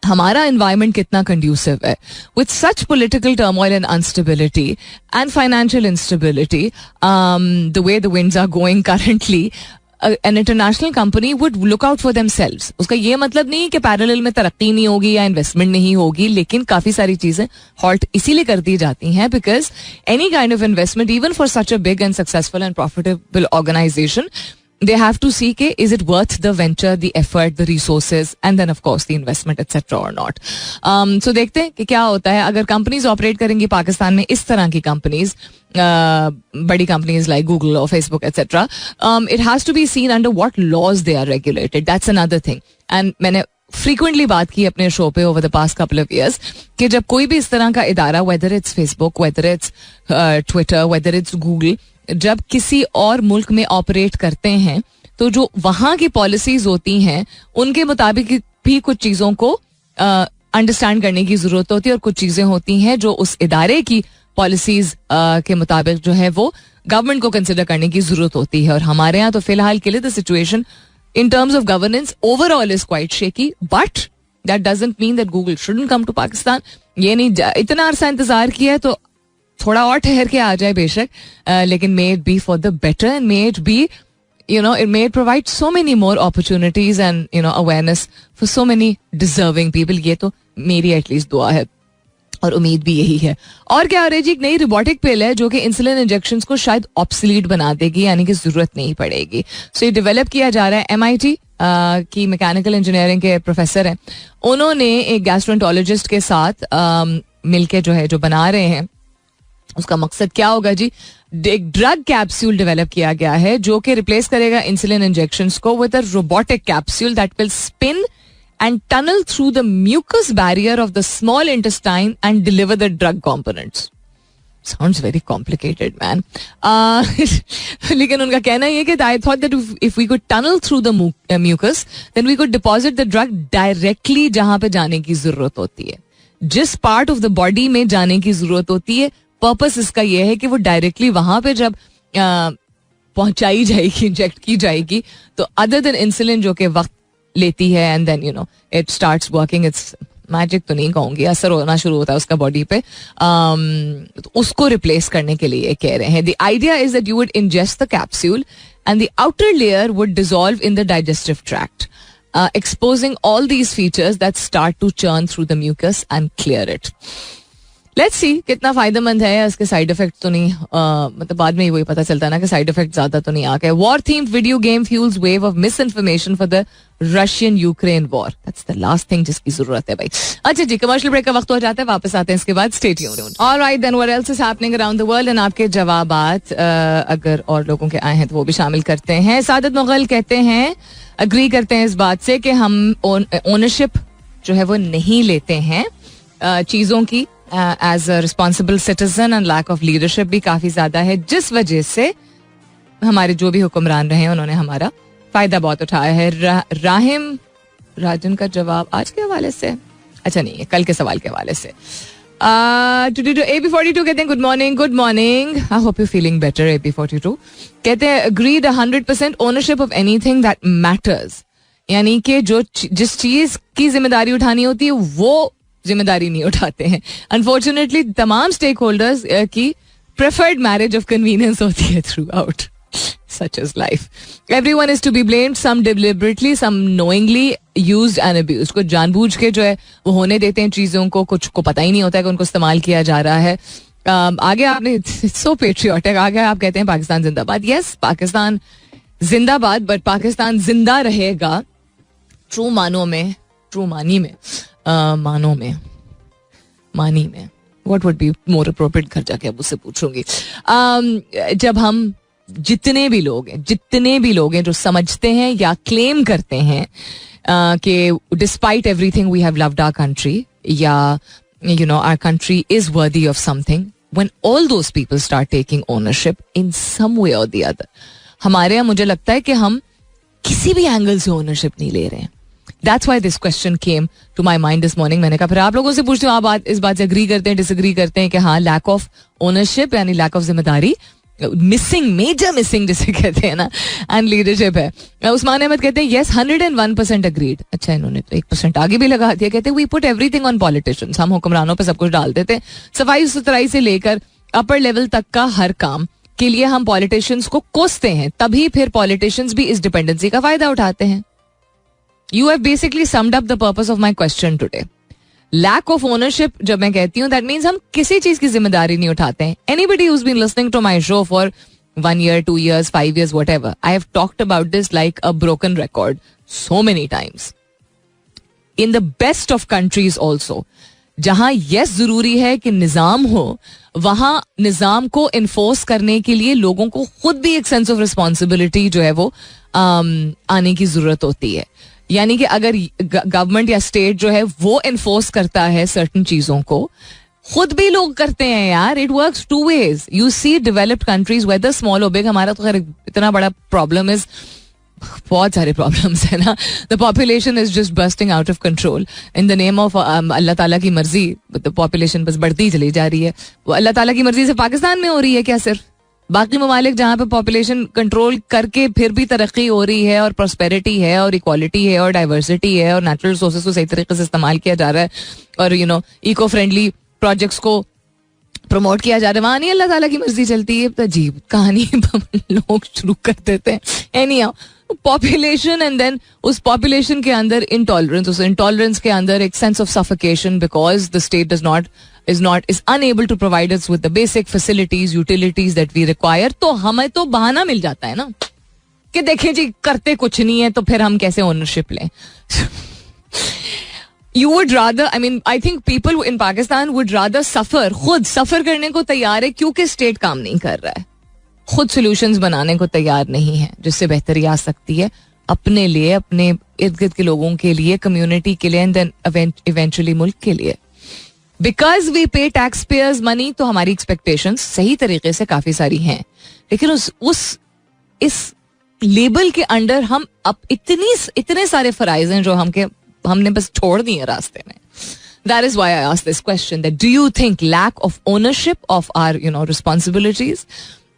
हमारा environment कितना conducive है with such political turmoil and unstability and financial instability, the way the winds are going currently, an international company would look out for themselves. उसका ये मतलब नहीं कि पैरेलल में तरक्की नहीं होगी या इन्वेस्टमेंट नहीं होगी, लेकिन काफी सारी चीजें हॉल्ट इसीलिए कर दी जाती हैं because any kind of investment even for such a big and successful and profitable organization, they have to see ke is it worth the venture, the effort, the resources, and then of course the investment etc or not. So देखते हैं कि क्या होता है अगर companies operate करेंगी पाकिस्तान में, इस तरह की कंपनीज, बड़ी कंपनीज लाइक गूगल और Facebook etcetera. It has to be seen under what laws they are regulated. That's another thing. And मैंने फ्रीक्वेंटली बात की अपने शो पे over the past couple of years कि जब कोई भी इस तरह का इदारा, whether it's Facebook, whether it's Twitter, whether it's Google, जब किसी और मुल्क में ऑपरेट करते हैं तो जो वहां की पॉलिसीज होती हैं उनके मुताबिक भी कुछ चीजों को अंडरस्टैंड करने की जरूरत होती है, और कुछ चीजें होती हैं जो उस इदारे की पॉलिसीज के मुताबिक जो है वो गवर्नमेंट को कंसिडर करने की जरूरत होती है. और हमारे यहाँ तो फिलहाल के लिए the situation in terms of governance overall is quite shaky, but that doesn't mean that Google shouldn't come to Pakistan. ये नहीं, इतना अरसा इंतजार किया है तो थोड़ा और ठहर के आ जाए बेशक, लेकिन may it be for the better and may it be, it may provide so many more opportunities and awareness for so many deserving people. ये तो मेरी एटलीस्ट दुआ है और उम्मीद भी यही है. और क्या हो रहा है जी? एक नई रोबोटिक पिल है जो कि इंसुलिन इंजेक्शंस को शायद ऑब्सोलीट बना देगी, यानी कि जरूरत नहीं पड़ेगी. सो ये डेवलप किया जा रहा है. MIT की मैकेनिकल इंजीनियरिंग के प्रोफेसर हैं, उन्होंने एक गैस्ट्रोएंटरोलॉजिस्ट के साथ मिलके जो बना रहे हैं, उसका मकसद क्या होगा जी? एक ड्रग कैप्सूल डेवलप किया गया है जो कि रिप्लेस करेगा इंसुलिन इंजेक्शंस को with a robotic capsule that wheel spin and tunnel through the mucus barrier of the small intestine and deliver the drug components. Sounds very complicated, man. लेकिन उनका कहना ये कि I thought that if we could tunnel through the mucus, then we could deposit the drug directly जहाँ पे जाने की जरूरत होती है, जिस part of the body में जाने की जरूरत होती है. Purpose इसका ये है कि वो directly वहाँ पे जब पहुंचाई जाएगी, इंजेक्ट की जाएगी, तो अदर देन इंसुलिन जो कि वक्त लेती है and then it starts working, it's magic तो नहीं कहूंगी, असर होना शुरू होता है उसका बॉडी पे, तो उसको रिप्लेस करने के लिए कह रहे हैं. The idea is that you would ingest the capsule and the outer layer would dissolve in the digestive tract, exposing all these features that start to churn through the mucus and clear it. Let's see कितना फायदेमंद है. इसके side effect तो नहीं, मतलब बाद में ही वही पता चलता है ना कि साइड इफेक्ट ज्यादा तो नहीं आ गए. War themed video game fuels wave of miss information for the Russian Ukraine war. That's the last thing जिसकी जरूरत है भाई. अच्छा जी, कमर्शियल ब्रेक का वक्त हो जाता है, वापस आते हैं इसके बाद. Stay tuned. Alright then, what else is happening around the world, and आपके जवाबात अगर और लोगों के आए हैं तो वो भी शामिल करते हैं. सादत मुगल कहते हैं, अग्री करते हैं इस बात से कि हम ओनरशिप जो है वो नहीं लेते हैं चीज़ों की as a responsible citizen, and lack of leadership भी काफ़ी ज़्यादा है, जिस वजह से हमारे जो भी हुक्मरान रहे हैं उन्होंने हमारा फ़ायदा बहुत उठाया है. राहिम राजन का जवाब आज के हवाले से, अच्छा नहीं है, कल के सवाल के हवाले से. AB42 कहते हैं good morning, I hope you feeling better. AB42 कहते हैं agreed 100% ownership of anything that matters, यानी कि जो जिस चीज की जिम्मेदारी उठानी होती है वो जिम्मेदारी नहीं उठाते हैं. अनफॉर्चुनेटली तमाम स्टेक होल्डर्स की प्रेफर्ड मैरिज ऑफ कन्वीनियंस होती है through out. Such is life. Everyone is to be blamed, some deliberately, some knowingly used and abused. कुछ जानबूझ के जो है वो होने देते हैं चीज़ों को, कुछ को पता ही नहीं होता है कि उनको इस्तेमाल किया जा रहा है. आगे आपने सो पेट्रियोटिक, आगे आप कहते हैं पाकिस्तान जिंदाबाद. यस, पाकिस्तान जिंदाबाद, बट पाकिस्तान जिंदा रहेगा ट्रू मानी में. What would be more appropriate, घर जाके अब उससे पूछूंगी. जब हम जितने भी लोग हैं जो समझते हैं या क्लेम करते हैं कि despite everything we have loved our country, या our country is worthy of something, when all those people start taking ownership in some way or the other, हमारे यहाँ मुझे लगता है कि हम किसी भी एंगल से ओनरशिप नहीं ले रहे हैं. That's why this question came to my mind this morning. मैंने कहा फिर आप लोगों से पूछती हूँ, आप इस बात से एग्री करते हैं, डिसएग्री करते हैं कि हाँ, लैक ऑफ ओनरशिप यानी लैक ऑफ जिम्मेदारी, मेजर मिसिंग जिसे कहते हैं ना, एंड लीडरशिप है. उस्मान अहमद कहते हैं यस, 101% अग्रीड. अच्छा, इन्होंने तो 1% आगे भी लगा दिया. कहते हैं we put everything on politicians, हम हुक्मरानों पे सब कुछ डाल देते हैं. सफाई सुथराई से लेकर अपर लेवल तक का हर काम के लिए हम पॉलिटिशियंस को कोसते हैं, तभी फिर पॉलिटिशियंस भी इस डिपेंडेंसी का फायदा उठाते हैं. You have basically summed up the purpose of my question today. Lack of ownership जब मैं कहती हूँ, that means हम किसी चीज की जिम्मेदारी नहीं उठाते हैं. Anybody who's been listening to my show for 1 year, 2 years, 5 years, whatever, I have talked about this like a broken record so many times. In the best of countries also, जहां yes जरूरी है कि निजाम हो, वहां निजाम को enforce करने के लिए लोगों को खुद भी एक सेंस ऑफ रिस्पॉन्सिबिलिटी जो है वो आने की जरूरत होती है. यानी कि अगर गवर्नमेंट या स्टेट जो है वो इन्फोर्स करता है सर्टन चीजों को, खुद भी लोग करते हैं यार. It works two ways. You see developed countries whether small और बिग. हमारा तो खैर इतना बड़ा प्रॉब्लम इज, बहुत सारे प्रॉब्लम्स है ना. The population is just busting out of control in the name of Allah ताला की मर्जी. द पॉपुलेशन बस बढ़ती चली जा रही है. वो अल्लाह ताला की मर्जी से पाकिस्तान में हो रही है क्या? सिर्फ बाकी ममालिक जहाँ पे पॉपुलेशन कंट्रोल करके फिर भी तरक्की हो रही है और प्रॉस्पेरिटी है और इक्वालिटी है और डाइवर्सिटी है और नेचुरल रिसोर्सेज को सही तरीके से इस्तेमाल किया जा रहा है और इको फ्रेंडली प्रोजेक्ट्स को प्रमोट किया जा रहा है, वहाँ नहीं अल्लाह ताला की मर्जी चलती है. अजीब कहानी लोग शुरू कर देते हैं. एनी पॉपुलेशन एंड देन उस पॉपुलेशन के अंदर इंटॉलरेंस, उस इंटॉलरेंस के अंदर एक sense of suffocation because the state is unable to provide us with the basic facilities, utilities that we require. तो हमें तो बहाना मिल जाता है ना कि देखें जी करते कुछ नहीं है तो फिर हम कैसे ओनरशिप लें. You would rather, I mean, I think people in Pakistan would rather suffer, खुद सफर करने को तैयार है क्योंकि स्टेट काम नहीं कर रहा है, खुद सॉल्यूशंस बनाने को तैयार नहीं है जिससे बेहतरी आ सकती है अपने लिए, अपने इर्द गिर्द के लोगों के लिए, कम्युनिटी के लिए, एंड देन इवेंचुअली मुल्क के लिए. बिकॉज वी पे टैक्स पेयर्स मनी, तो हमारी एक्सपेक्टेशंस सही तरीके से काफी सारी हैं, लेकिन इस लेबल के अंडर हम अब इतने सारे फराइज हैं जो हमने बस छोड़ दिए रास्ते में. That is why I asked this question, that do you think lack of ownership of our responsibilities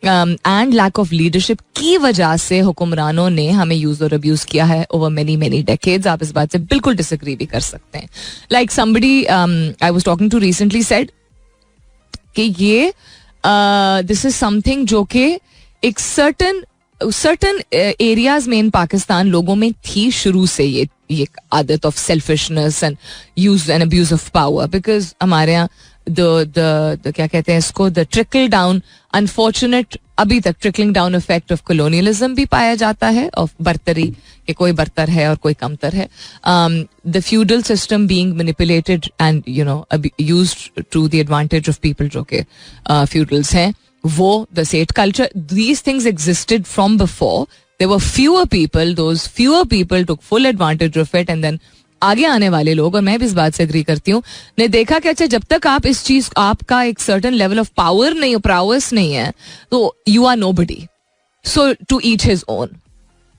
and lack of leadership की वजह से हुक्मरानों ने हमें यूज और अब्यूज किया है ओवर मेनी मेनी डेकेड्स. आप इस बात से बिल्कुल डिसएग्री भी कर सकते हैं. Like somebody I was talking to recently said कि ये दिस इज समथिंग जो कि एक सर्टन एरियाज में इन पाकिस्तान लोगों में थी शुरू से, ये आदत of selfishness and use and abuse of power. Because हमारे यहाँ द क्या कहते हैं इसको, द ट्रिकल डाउन, अनफॉर्चुनेट अभी तक trickling down effect of colonialism भी पाया जाता है, ऑफ बर्तरी कि कोई बर्तर है और कोई कमतर है. The feudal system being manipulated and you know used to the advantage of people जो कि फ्यूडल्स हैं, वो the set culture, these things existed from before. There were fewer people, those fewer people took full advantage of it, and then आगे आने वाले लोग, और मैं भी इस बात से एग्री करती हूँ, ने देखा कि अच्छा जब तक आप इस चीज, आपका एक सर्टेन लेवल ऑफ पावर नहीं, प्राउस नहीं है, तो you are nobody. So to each his own.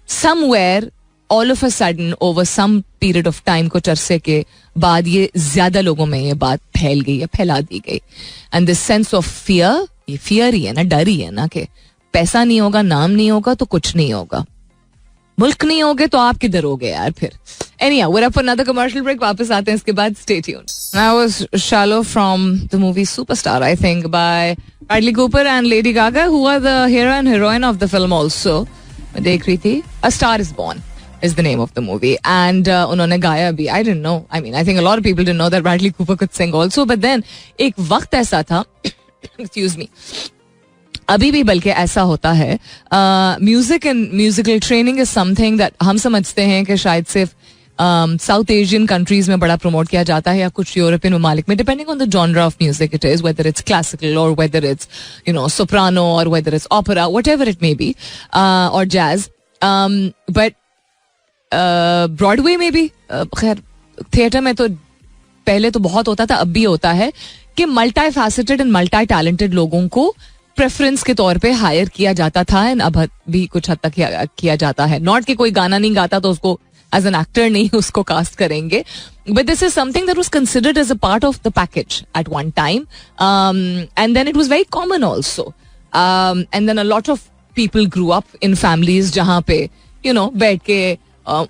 Somewhere all of a sudden over some period of time, कुछ अरसे के बाद ये ज्यादा लोगों में ये बात फैल गई है, फैला दी गई. And this sense of fear, ये फियर ही है ना, डर ही है ना कि पैसा नहीं होगा, नाम नहीं होगा तो कुछ नहीं होगा, मुल्क नहीं होगे तो आप किधर हो गए यार फिर. Anyhow, we're up for another commercial break. वापस आते हैं इसके बाद. Stay tuned. That was Shallow from the movie Superstar, I think, by Bradley Cooper and Lady Gaga, who are the hero and heroine of the film also. मैं देख रही थी. A Star Is Born is the name of the movie. And उन्होंने गाया भी. I didn't know. I mean, I think a lot of people didn't know that Bradley Cooper could sing also. But then एक वक्त ऐसा था, excuse me, अभी भी बल्कि ऐसा होता है, music and musical training is something that हम समझते हैं कि शायद सिर्फ साउथ एशियन कंट्रीज में बड़ा प्रमोट किया जाता है या कुछ यूरोपियन ममालिक में, depending on the genre of music it is, whether it's classical or whether it's you know soprano or whether it's opera, whatever it may be, और जैज. बट ब्रॉडवे में भी, खैर थिएटर में तो पहले तो बहुत होता था, अब भी होता है कि multi faceted and multi talented लोगों को प्रेफरेंस के तौर पे हायर किया जाता था, एंड अब भी कुछ हद तक किया जाता है. नॉट कि कोई गाना नहीं गाता तो उसको एज एन एक्टर नहीं उसको कास्ट करेंगे, but this is something that was considered as a part of the package at one time, and then it was very common also, and then a lot of people grew up in families जहाँ पे you know बैठ के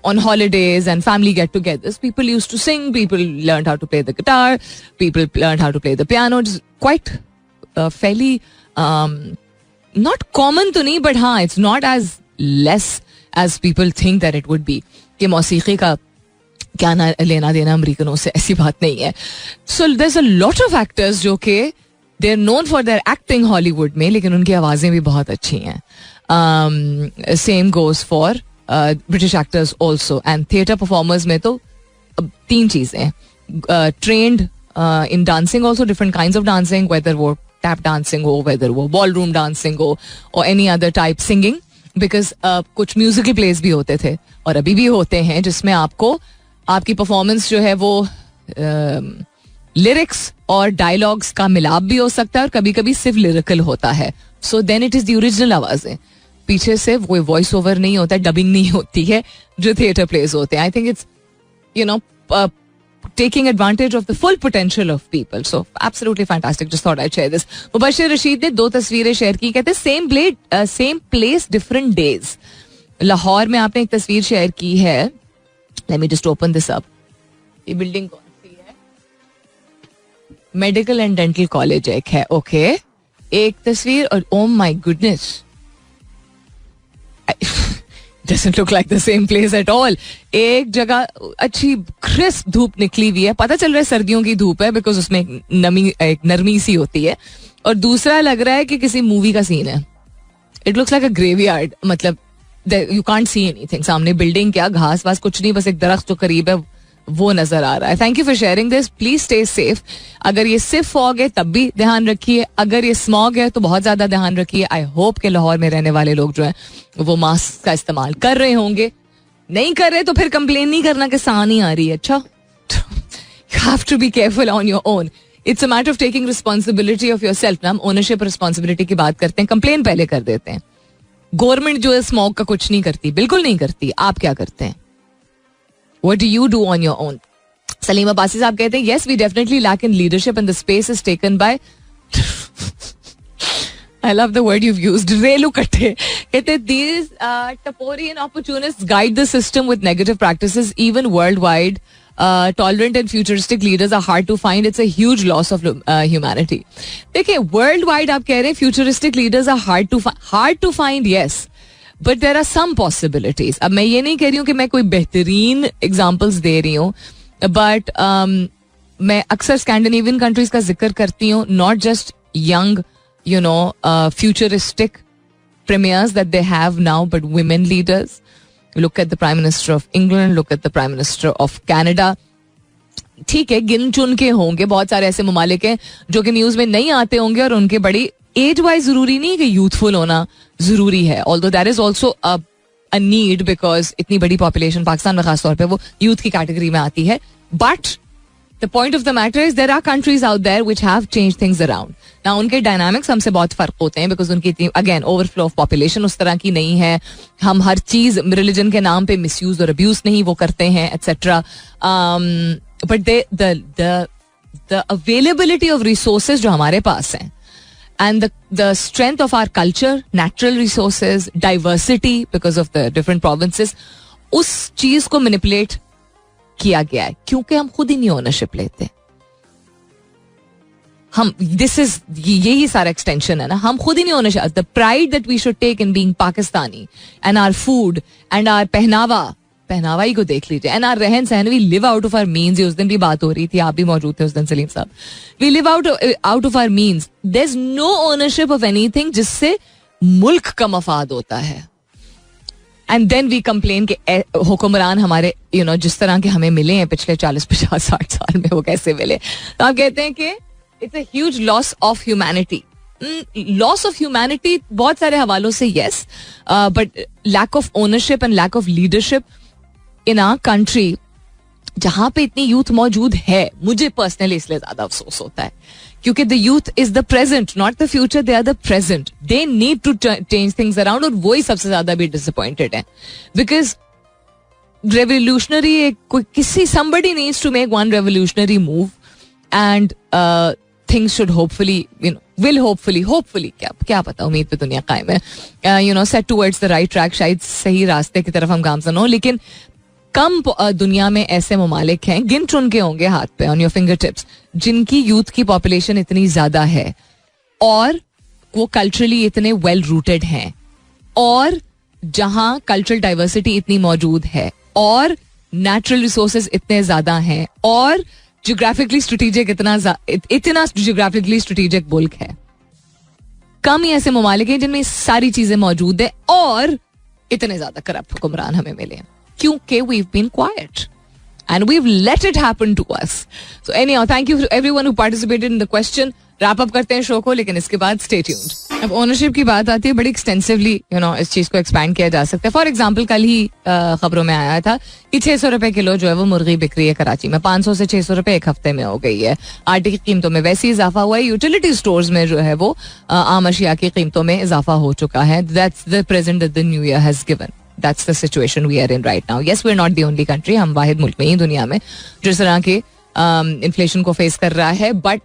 on holidays and family get-togethers, people used to sing, people learned how to play the guitar, people learned how to play the piano. It's quite fairly not common to नहीं, but हाँ, it's not as less as people think that it would be. कि मौसीकी का क्या ना लेना देना अमेरिकनों से, ऐसी बात नहीं है. So there's a lot of actors जो कि they're known for their acting Hollywood में, लेकिन उनकी आवाजें भी बहुत अच्छी हैं. Same goes for British actors also, and theatre performers में तो तीन चीजें, trained in dancing also, different kinds of dancing, whether वो tap dancing हो, whether वो ballroom dancing हो, or any other type singing, because कुछ musical plays भी होते थे और अभी भी होते हैं जिसमें आपको आपकी performance जो है वो लिरिक्स और डायलॉग्स का मिलाप भी हो सकता है और कभी कभी सिर्फ लिरिकल होता है. So then it is the original आवाजें, पीछे से वो वॉइस ओवर नहीं होता, डबिंग नहीं होती है जो थिएटर प्लेस होते हैं. I think it's you no taking advantage of the full potential of people. So absolutely fantastic. Just thought I'd share this. Mubashir Rashid ने 2 तस्वीरें शेयर की, कहते हैं same place different days. Lahore में आपने एक तस्वीर शेयर की है. Let me just open this up. ये बिल्डिंग कौन सी है? मेडिकल एंड डेंटल कॉलेज एक है. ओके, एक तस्वीर और oh my goodness, doesn't look like the same place at all. एक जगह अच्छी क्रिस्प धूप निकली हुई है, पता चल रहा है सर्दियों की धूप है बिकॉज उसमें एक नरमी सी होती है, और दूसरा लग रहा है कि किसी मूवी का सीन है. It looks like a graveyard, मतलब यू कांट सी एनीथिंग. सामने बिल्डिंग क्या, घास वास कुछ नहीं, बस एक दरख्त जो करीब है वो नजर आ रहा है. Thank you for sharing this. Please stay safe. अगर ये सिर्फ फॉग है तब भी ध्यान रखिए, अगर ये स्मॉग है तो बहुत ज्यादा ध्यान रखिए. आई होप कि लाहौर में रहने वाले लोग जो हैं वो मास्क का इस्तेमाल कर रहे होंगे. नहीं कर रहे तो फिर कंप्लेन नहीं करना कि सांस नहीं आ रही है. अच्छा, you have to be careful on your own. It's a matter of taking responsibility of yourself. हम ओनरशिप रिस्पॉन्सिबिलिटी की बात करते हैं, कंप्लेन पहले कर देते हैं. गवर्नमेंट जो है स्मॉग का कुछ नहीं करती, बिल्कुल नहीं करती. आप क्या करते हैं? What do you do on your own? Salim Abbasi साहब कहते हैं yes, we definitely lack in leadership and the space is taken by I love the word you've used. रेलू कट्टे. कहते these Taporean opportunists guide the system with negative practices even worldwide. Tolerant and futuristic leaders are hard to find. It's a huge loss of humanity. देखिए worldwide आप कह रहे हैं futuristic leaders are hard to find. Yes, but there are some possibilities. अब मैं ये नहीं कह रही हूँ कि मैं कोई बेहतरीन examples दे रही हूँ, but मैं अक्सर स्कैंडिनेवियन कंट्रीज का जिक्र करती हूँ. Not just young, futuristic premiers that they have now, but women leaders. Look at the Prime Minister of England, look at the Prime Minister of Canada. ठीक है, गिन चुन के होंगे, बहुत सारे ऐसे ममालिक हैं जो कि न्यूज में नहीं आते होंगे और उनके बड़ी एज वाइज जरूरी नहीं कि यूथफुल होना जरूरी है. Although that is also a need because इतनी बड़ी पॉपुलेशन पाकिस्तान में खासतौर पर वो यूथ की कैटेगरी में आती है. But the point of the matter is there are countries out there which have changed things around. Now उनके dynamics हमसे बहुत फर्क होते हैं because उनकी इतनी again overflow of population उस तरह की नहीं है. हम हर चीज religion के नाम पे misuse और abuse नहीं वो करते हैं etc. But the availability of resources जो हमारे पास हैं and the strength of our culture, natural resources, diversity because of the different provinces, उस चीज को manipulate किया गया है क्योंकि हम खुद ही नहीं ओनरशिप लेते. हम दिस इज यही सारा एक्सटेंशन है ना. हम खुद ही नहीं ownership. The pride that we should take in being Pakistani and our food and our पहनावा ही को देख लीजिए एंड आवर रहन सहन. We live out of our means. उस दिन भी बात हो रही थी, आप भी मौजूद थे उस दिन Salim sahab. We live out of our means. There is no ownership of anything जिससे मुल्क का मफाद होता है. एंड देन वी कंप्लेन कि हुक्मरान हमारे जिस तरह के हमें मिले हैं पिछले 40, 50, 60 साल में वो कैसे मिले. तो आप कहते हैं कि it's a huge loss of humanity. Loss of humanity बहुत सारे हवालों से yes, but lack of ownership and lack of leadership in our country जहां पे इतनी यूथ मौजूद है, मुझे पर्सनली इसलिए ज्यादा अफसोस होता है क्योंकि the youth is the present not the future. They are the present. They need to change things around और वही सबसे ज्यादा भी डिसअपॉइंटेड है बिकॉज रेवोल्यूशनरी किसी somebody needs to make one revolutionary move and things should hopefully क्या पता, उम्मीद पे दुनिया कायम है, set towards the right track. शायद सही रास्ते की तरफ हम गामजन हो. लेकिन कम दुनिया में ऐसे ममालिक हैं, गिन चुन के होंगे हाथ पे ऑन योर फिंगर टिप्स, जिनकी यूथ की पॉपुलेशन इतनी ज्यादा है और वो कल्चरली इतने वेल रूटेड हैं और जहां कल्चरल डाइवर्सिटी इतनी मौजूद है और नेचुरल रिसोर्सेज इतने ज्यादा हैं और जियोग्राफिकली स्ट्रेटेजिक इतना जियोग्राफिकली स्ट्रेटेजिक मुल्क है. कम ही ऐसे ममालिक हैं जिनमें सारी चीजें मौजूद है और इतने ज्यादा करप्ट हुक्मरान हमें मिले हैं क्योंकि we've been quiet and we've let it happen to us. So anyhow, thank you to everyone who participated in the question. Wrap up करते हैं शो को, लेकिन इसके बाद stay tuned. अब ओनरशिप की बात आती है, बड़ी एक्सटेंसिवली इस चीज को एक्सपैंड किया जा सकता है. फॉर एग्जाम्पल कल ही खबरों में आया था कि 600 रुपए किलो जो है वो मुर्गी बिक रही है कराची में. 500 से 600 रुपए एक हफ्ते में हो गई है. आटे की कीमतों में वैसे ही इजाफा हुआ है. यूटिलिटी स्टोर्स में जो है वो आम अशिया की कीमतों में इजाफा हो चुका है. That's the present that the new year has given. That's the situation we are in right now. Yes, we're not the only country. हम वाहिद मुल्क में ही दुनिया में जिस तरह के इन्फ्लेशन को फेस कर रहा है. But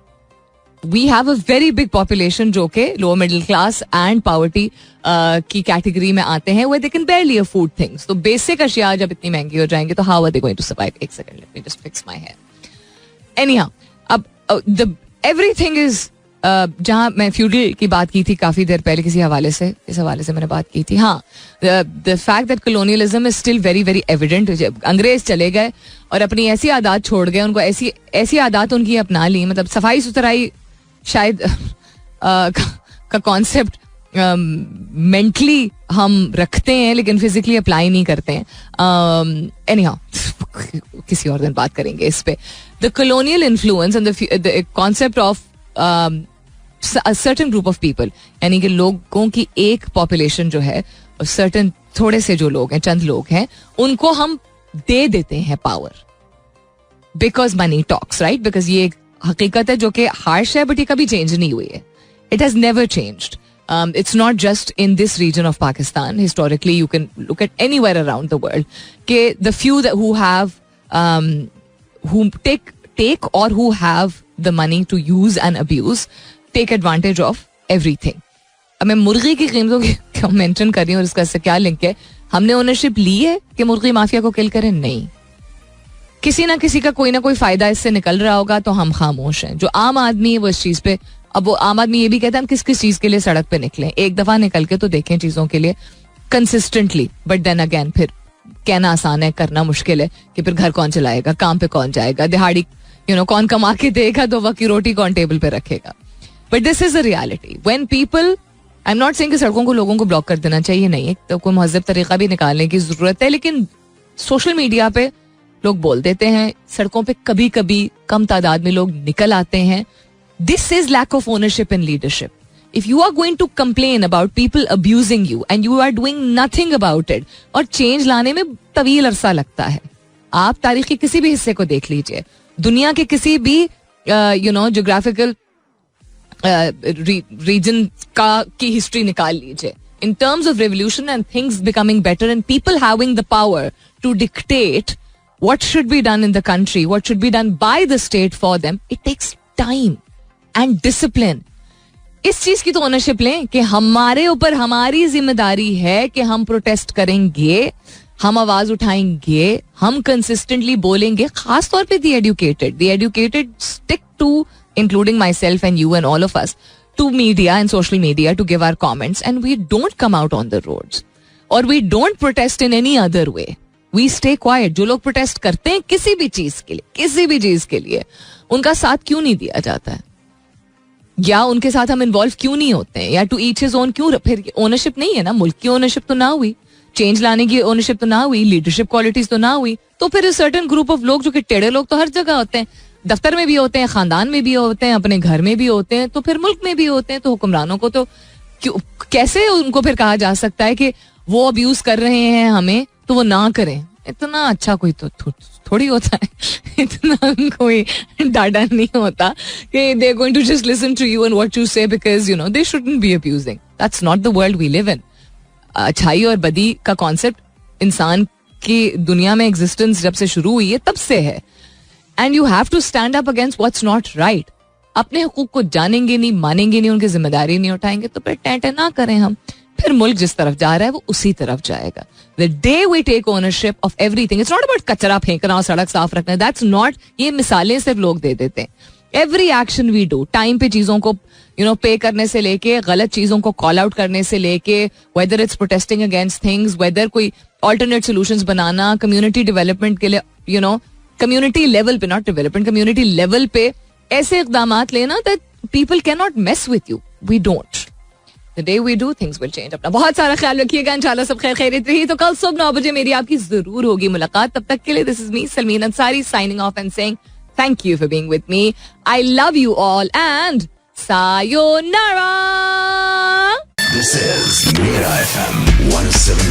we have a very big population जो के lower middle class and poverty की कैटेगरी में आते हैं where they can barely afford things. तो बेसिक अशिया जब इतनी महंगी हो जाएंगे तो how are they going to survive? एक second, let me just fix my hair. Anyhow, अब everything is जहां मैं फ्यूडल की बात की थी काफी देर पहले किसी हवाले से, इस हवाले से मैंने बात की थी. हाँ, the fact that colonialism is still very very evident. अंग्रेज चले गए और अपनी ऐसी आदत छोड़ गए, उनको ऐसी आदत उनकी अपना ली. मतलब सफाई सुथराई शायद का कॉन्सेप्ट मेंटली हम रखते हैं लेकिन फिजिकली अप्लाई नहीं करते हैं. एनीहाउ, किसी और दिन बात करेंगे इस पे. The colonial influence and the concept of a certain group of people, यानी कि लोगों की एक पॉपुलेशन जो है, certain थोड़े से जो लोग हैं, चंद लोग हैं, उनको हम दे देते हैं power because money talks, right? Because ये एक हकीकत है जो कि हार्श है बट ये कभी चेंज नहीं हुई है. It has never changed. It's not just in this region of Pakistan. Historically, you can look at anywhere around the world. The few that who have, who take or who have the money to use and abuse, take advantage of everything. अब मैं मुर्गी की कीमतों की mention कर रही हूँ और इसका इससे क्या लिंक है? हमने ओनरशिप ली है कि मुर्गी माफिया को किल करें? नहीं. किसी ना किसी का कोई ना कोई फायदा इससे निकल रहा होगा तो हम खामोश हैं. जो आम आदमी है वो इस चीज पे, अब वो आम आदमी ये भी कहता है हम किस किस चीज के लिए सड़क पे निकले. एक दफा निकल के तो देखें चीजों के लिए कंसिस्टेंटली. बट देन अगेन फिर कहना आसान है, करना मुश्किल है कि फिर घर कौन चलाएगा, काम पे कौन जाएगा, दिहाड़ी कौन कमा के देगा, तो वक्त की रोटी कौन टेबल पे रखेगा. But this is a reality when people, I am not saying कि सड़कों को लोगों को ब्लॉक कर देना चाहिए, नहीं, तो कोई महज़ब तरीका भी निकालने की जरूरत है. लेकिन सोशल मीडिया पे लोग बोल देते हैं, सड़कों पे कभी कभी कम तादाद में लोग निकल आते हैं. This is lack of ownership and leadership. If you are going to complain about people abusing you and you are doing nothing about it, और चेंज लाने में तवील अरसा लगता है. आप तारीख के किसी भी हिस्से को देख लीजिए, दुनिया के किसी भी ज्योग्राफिकल रीजन की हिस्ट्री निकाल लीजिए. In terms of revolution and things becoming better and people having the power to dictate what should be done in the country, what should be done by the state for them, it takes time and discipline. इस चीज की तो ownership लें कि हमारे ऊपर हमारी जिम्मेदारी है कि हम प्रोटेस्ट करेंगे, हम आवाज उठाएंगे, हम कंसिस्टेंटली बोलेंगे. खास तौर पे the educated stick to, including myself and you and all of us, to media and social media to give our comments, and we don't come out on the roads or we don't protest in any other way. We stay quiet. जो लोग protest करते हैं किसी भी चीज के लिए उनका साथ क्यों नहीं दिया जाता है, या उनके साथ हम इन्वॉल्व क्यों नहीं होते हैं, या टू ईच हिज ओन क्यों? फिर ओनरशिप नहीं है ना, मुल्क की ओनरशिप तो ना हुई, चेंज लाने की ओनरशिप तो ना हुई, लीडरशिप क्वालिटीज तो ना हुई. तो फिर सर्टेन ग्रुप ऑफ लोग, जो कि टेढ़े लोग तो हर जगह होते हैं, दफ्तर में भी होते हैं, खानदान में भी होते हैं, अपने घर में भी होते हैं, तो फिर मुल्क में भी होते हैं. तो हुक्मरानों को तो कैसे उनको फिर कहा जा सकता है कि वो अब्यूज कर रहे हैं हमें तो वो ना करें? इतना अच्छा कोई तो थोड़ी होता है, इतना कोई डाटा नहीं होता कि they are going to just listen to you and what you say because they shouldn't be abusing. That's not the world we live in. अच्छाई और बदी का कॉन्सेप्ट इंसान की दुनिया में एग्जिस्टेंस जब से शुरू हुई है तब से है. And you have to stand up against what's not right. अपने हुकूक को जानेंगे नहीं, मानेंगे नहीं, उनकी जिम्मेदारी नहीं उठाएंगे तो फिर टेंटे ना करें हम. फिर मुल्क जिस तरफ जा रहा है वो उसी तरफ जाएगा. The day we take ownership of everything, it's not about कचरा फेंकना और सड़क साफ रखना. That's not, ये मिसालें सिर्फ लोग दे देते हैं. Every action we do, time पे चीजों को पे करने से लेके, गलत चीजों को कॉल आउट करने से लेके, whether it's protesting against things, whether कोई alternate solutions बनाना, community development के लिए कम्युनिटी लेवल पे, नॉट डेवलपमेंट, कम्युनिटी लेवल पे ऐसे इक़दामात लेना that people can not mess with you. We don't. The day we do things will change. अपना बहुत सारा ख्याल रखिएगा. इंशाल्लाह सब खैर खैरियत रही. तो कल सुबह 9 बजे मेरी आपकी जरूर होगी मुलाकात. तब तक के लिए this is me Salmeen Ansari signing off and saying thank you for being with me. I love you all and sayonara. This is Mira FM 107.